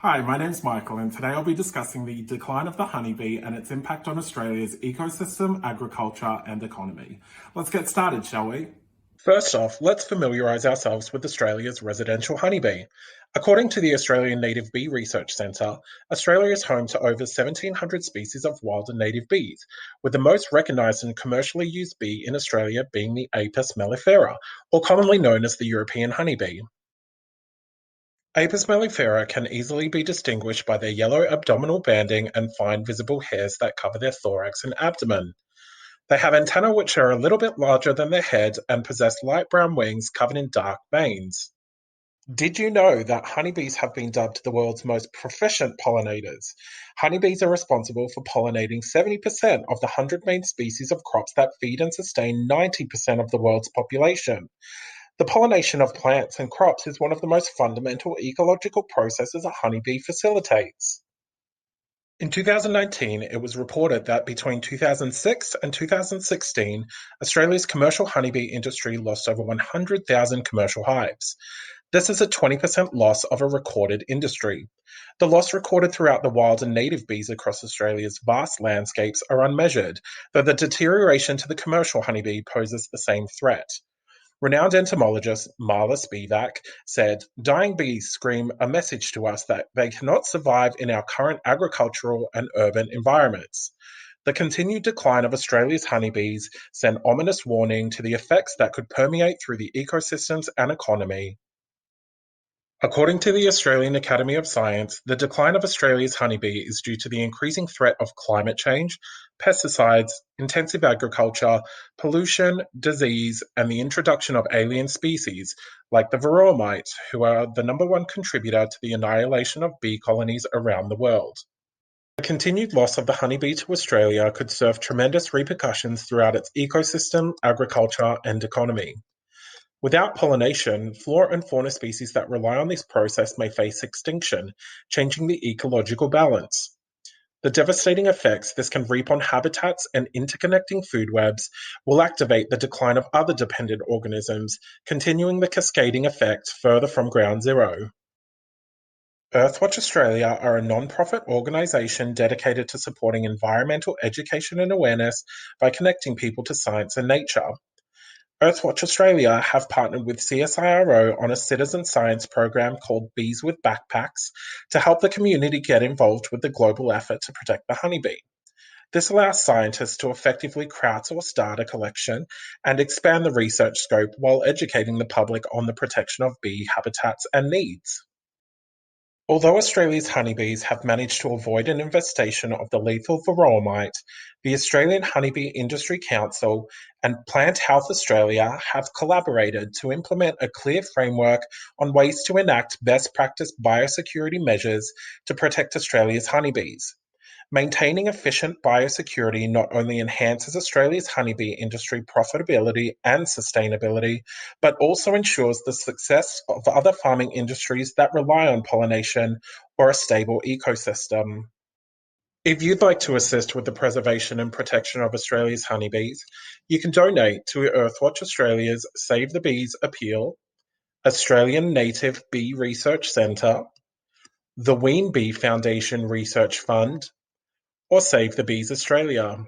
Hi, my name's Michael, and today I'll be discussing the decline of the honeybee and its impact on Australia's ecosystem, agriculture, and economy. Let's get started, shall we? First off, let's familiarise ourselves with Australia's residential honeybee. According to the Australian Native Bee Research Centre, Australia is home to over 1,700 species of wild and native bees, with the most recognised and commercially used bee in Australia being the Apis mellifera, or commonly known as the European honeybee. Apis mellifera can easily be distinguished by their yellow abdominal banding and fine visible hairs that cover their thorax and abdomen. They have antennae which are a little bit larger than their head and possess light brown wings covered in dark veins. Did you know that honeybees have been dubbed the world's most proficient pollinators? Honeybees are responsible for pollinating 70% of the 100 main species of crops that feed and sustain 90% of the world's population. The pollination of plants and crops is one of the most fundamental ecological processes a honeybee facilitates. In 2019, it was reported that between 2006 and 2016, Australia's commercial honeybee industry lost over 100,000 commercial hives. This is a 20% loss of a recorded industry. The loss recorded throughout the wild and native bees across Australia's vast landscapes are unmeasured, though the deterioration to the commercial honeybee poses the same threat. Renowned entomologist Marla Spivak said, "Dying bees scream a message to us that they cannot survive in our current agricultural and urban environments. The continued decline of Australia's honeybees send ominous warning to the effects that could permeate through the ecosystems and economy." According to the Australian Academy of Science, the decline of Australia's honeybee is due to the increasing threat of climate change, pesticides, intensive agriculture, pollution, disease, and the introduction of alien species like the varroa mite, who are the number one contributor to the annihilation of bee colonies around the world. The continued loss of the honeybee to Australia could serve tremendous repercussions throughout its ecosystem, agriculture, and economy. Without pollination, flora and fauna species that rely on this process may face extinction, changing the ecological balance. The devastating effects this can reap on habitats and interconnecting food webs will activate the decline of other dependent organisms, continuing the cascading effect further from ground zero. Earthwatch Australia are a non-profit organisation dedicated to supporting environmental education and awareness by connecting people to science and nature. Earthwatch Australia have partnered with CSIRO on a citizen science program called Bees with Backpacks to help the community get involved with the global effort to protect the honeybee. This allows scientists to effectively crowdsource data collection and expand the research scope while educating the public on the protection of bee habitats and needs. Although Australia's honeybees have managed to avoid an infestation of the lethal varroa mite, the Australian Honeybee Industry Council and Plant Health Australia have collaborated to implement a clear framework on ways to enact best practice biosecurity measures to protect Australia's honeybees. Maintaining efficient biosecurity not only enhances Australia's honeybee industry profitability and sustainability, but also ensures the success of other farming industries that rely on pollination or a stable ecosystem. If you'd like to assist with the preservation and protection of Australia's honeybees, you can donate to Earthwatch Australia's Save the Bees appeal, Australian Native Bee Research Centre, the Ween Bee Foundation Research Fund, or Save the Bees Australia.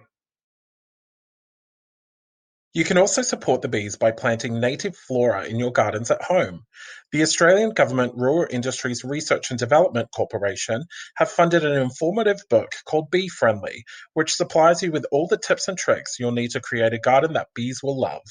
You can also support the bees by planting native flora in your gardens at home. The Australian Government Rural Industries Research and Development Corporation have funded an informative book called Bee Friendly, which supplies you with all the tips and tricks you'll need to create a garden that bees will love.